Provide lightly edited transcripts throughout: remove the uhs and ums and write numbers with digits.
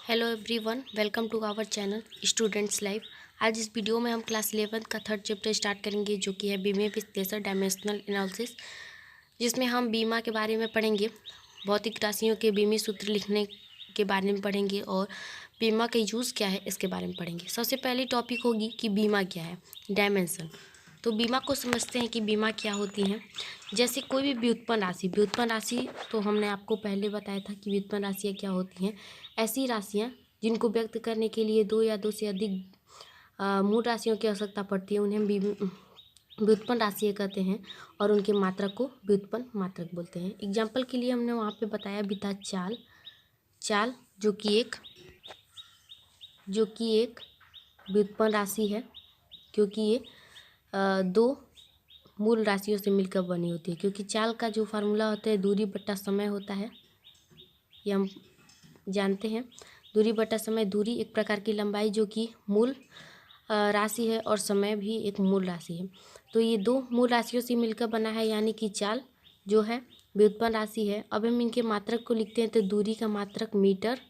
Hello everyone, welcome to our channel students life. आज इस video में हम क्लास 11 का थर्ड चैप्टर स्टार्ट करेंगे, जो कि है बीमे विश्लेषण डायमेंशनल एनालिसिस, जिसमें हम बीमा के बारे में पढ़ेंगे, भौतिक राशियों के बीमी सूत्र लिखने के बारे में पढ़ेंगे और बीमा का यूज़ क्या है इसके बारे में पढ़ेंगे। सबसे पहली टॉपिक होगी कि बीमा क्या है, डायमेंशन। तो बीमा को समझते हैं कि बीमा क्या होती है। जैसे कोई भी व्युत्पन्न राशि तो हमने आपको पहले बताया था कि व्युत्पन्न राशियाँ क्या होती हैं। ऐसी राशियाँ जिनको व्यक्त करने के लिए दो या दो से अधिक मूल राशियों की आवश्यकता पड़ती है, उन्हें व्युत्पन्न राशियाँ कहते हैं और उनके मात्रक को व्युत्पन्न मात्रक बोलते हैं। एग्जाम्पल के लिए हमने वहाँ पे बताया भी था चाल जो कि एक व्युत्पन्न राशि है, क्योंकि ये दो मूल राशियों से मिलकर बनी होती है। क्योंकि चाल का जो फार्मूला होता है दूरी बट्टा समय होता है, ये हम जानते हैं। दूरी बट्टा समय, दूरी एक प्रकार की लंबाई जो कि मूल राशि है और समय भी एक मूल राशि है। तो ये दो मूल राशियों से मिलकर बना है, यानी कि चाल जो है व्युत्पन्न राशि है। अब हम इनके मात्रक को लिखते हैं, तो दूरी का मात्रक मीटर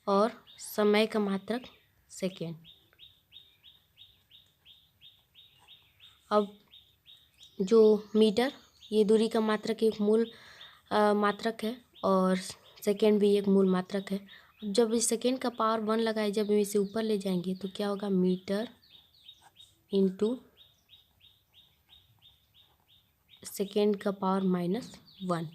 और समय का मात्रक सेकेंड। अब जो मीटर, ये दूरी का मात्रक एक मूल मात्रक है और सेकेंड भी एक मूल मात्रक है। अब जब इस सेकेंड का पावर 1 लगाए, जब हम इसे ऊपर ले जाएंगे तो क्या होगा, मीटर इंटू सेकेंड का पावर -1।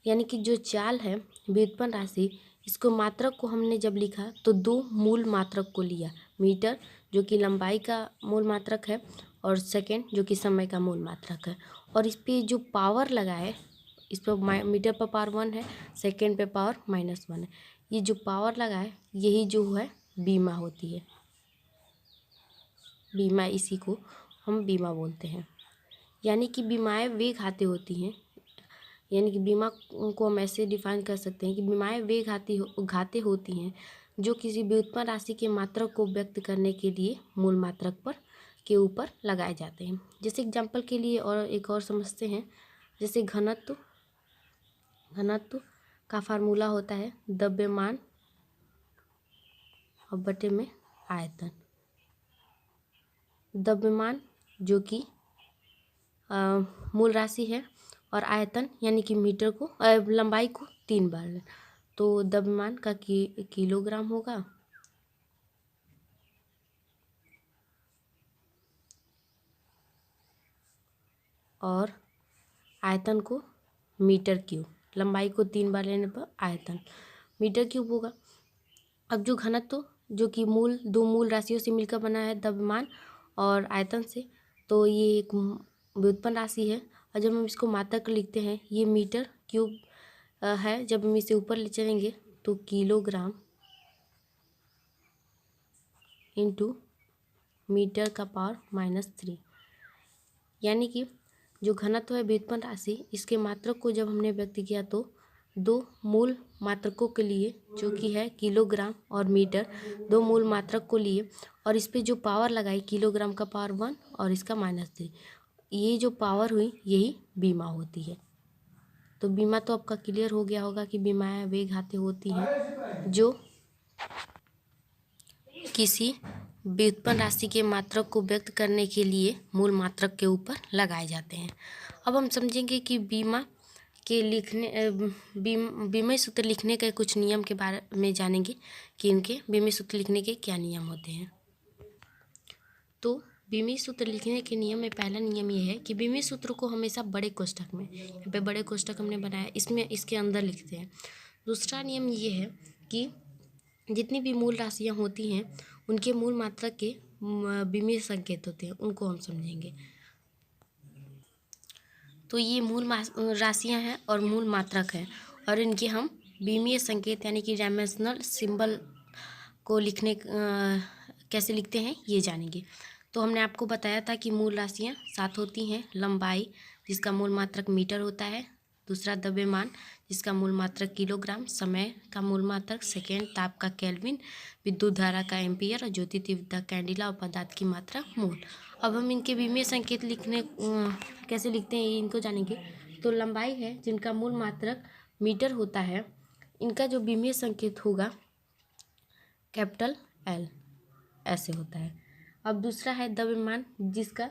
यानी कि जो चाल है व्युत्पन्न राशि, इसको मात्रक को हमने जब लिखा तो दो मूल मात्रक को लिया, मीटर जो कि लंबाई का मूल मात्रक है और सेकेंड जो कि समय का मूल मात्रक है। और इस पे जो पावर लगाए, इस पर मीटर पर पावर 1 है, सेकेंड पे पावर -1 है। ये जो पावर लगाए यही जो है बीमा होती है। बीमा, इसी को हम बीमा बोलते हैं। यानी कि बीमाएं वे घाते होती हैं, यानी कि बीमा को हम ऐसे डिफाइन कर सकते हैं कि बीमाएं वे घाते होती हैं जो किसी व्युत्पन्न राशि के मात्रक को व्यक्त करने के लिए मूल मात्रक पर के ऊपर लगाए जाते हैं। जैसे एग्जाम्पल के लिए और एक और समझते हैं, जैसे घनत्व का फार्मूला होता है द्रव्यमान और बटे में आयतन। द्रव्यमान जो कि मूल राशि है और आयतन यानी कि मीटर को लंबाई को 3 बार लें, तो द्रव्यमान का किलोग्राम होगा और आयतन को मीटर क्यूब, लंबाई को 3 बार लेने पर आयतन मीटर क्यूब होगा। अब जो घनत्व जो कि दो मूल राशियों से मिलकर बना है, द्रव्यमान और आयतन से, तो ये एक व्युत्पन्न राशि है। और जब हम इसको मात्रक लिखते हैं, ये मीटर क्यूब है, जब हम इसे ऊपर ले चलेंगे तो किलोग्राम इंटू मीटर का पावर -3। यानी कि जो घनत्व है व्युत्पन्न राशि, इसके मात्रक को जब हमने व्यक्त किया तो दो मूल मात्रकों के लिए, जो कि है किलोग्राम और मीटर, दो मूल मात्रक को लिए और इस पे जो पावर लगाई, किलोग्राम का पावर 1 और इसका -3, ये जो पावर हुई यही बीमा होती है। तो बीमा तो आपका क्लियर हो गया होगा कि बीमाएं वे घाते होती हैं जो किसी व्युत्पन्न राशि के मात्रक को व्यक्त करने के लिए मूल मात्रक के ऊपर लगाए जाते हैं। अब हम समझेंगे कि बीमा सूत्र लिखने के कुछ नियम के बारे में जानेंगे कि इनके बीमा सूत्र लिखने के क्या नियम होते हैं। तो बीमा सूत्र लिखने के नियम में पहला नियम ये है कि बीमा सूत्र को हमेशा बड़े कोष्ठक में, यहाँ पे बड़े कोष्ठक हमने बनाया, इसमें इसके अंदर लिखते हैं। दूसरा नियम ये है कि जितनी भी मूल राशियाँ होती हैं उनके मूल मात्रक के बीमीय संकेत होते हैं, उनको हम समझेंगे। तो ये मूल राशियाँ हैं और मूल मात्रक हैं, और इनके हम बीमीय संकेत यानी कि डायमेंशनल सिंबल को लिखने कैसे लिखते हैं ये जानेंगे। तो हमने आपको बताया था कि मूल राशियाँ 7 होती हैं। लंबाई जिसका मूल मात्रक मीटर होता है, दूसरा द्रव्यमान जिसका मूल मात्रक किलोग्राम, समय का मूल मात्रक सेकेंड, ताप का केल्विन, विद्युत धारा का एम्पियर और ज्योति तीव्रता कैंडिला और पदार्थ की मात्रा मोल। अब हम इनके बीमीय संकेत लिखने कैसे लिखते हैं इनको जानेंगे। तो लंबाई है जिनका मूल मात्रक मीटर होता है, इनका जो विमीय संकेत होगा कैपिटल एल ऐसे होता है। अब दूसरा है द्रव्यमान, जिसका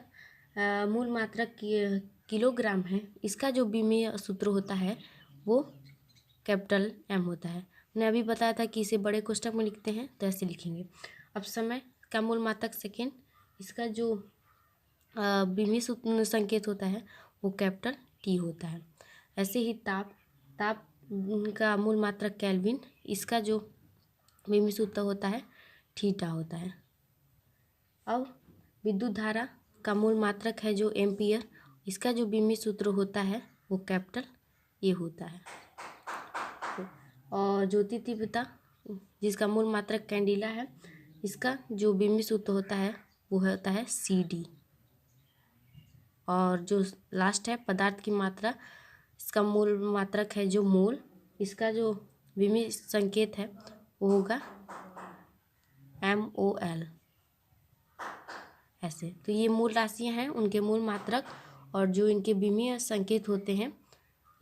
मूल मात्रक किलोग्राम है। इसका जो विमीय सूत्र होता है वो कैपिटल एम होता है। मैंने अभी बताया था कि इसे बड़े कोष्ठक में लिखते हैं, तो ऐसे लिखेंगे। अब समय का मूल मात्रक सेकेंड, इसका जो विमीय संकेत होता है वो कैपिटल टी होता है। ऐसे ही ताप का मूल मात्रक केल्विन, इसका जो विमीय सूत्र होता है थीटा होता है। अब विद्युत धारा का मूल मात्रक है जो एम्पियर, इसका जो विमीय सूत्र होता है वो कैपिटल ए होता है। और ज्योति तीव्रता, जिसका मूल मात्रक कैंडिला है, इसका जो विमीय सूत्र होता है वो होता है सी डी। और जो लास्ट है पदार्थ की मात्रा, इसका मूल मात्रक है जो मोल, इसका जो विमीय संकेत है वो होगा MOL ऐसे। तो ये मूल राशियां हैं, उनके मूल मात्रक और जो इनके विमीय संकेत होते हैं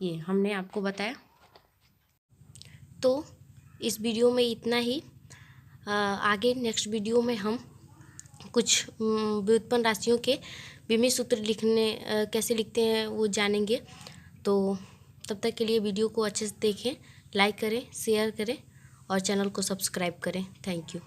ये हमने आपको बताया। तो इस वीडियो में इतना ही। आगे नेक्स्ट वीडियो में हम कुछ व्युत्पन्न राशियों के विमीय सूत्र कैसे लिखते हैं वो जानेंगे। तो तब तक के लिए वीडियो को अच्छे से देखें, लाइक करें, शेयर करें और चैनल को सब्सक्राइब करें। Thank you.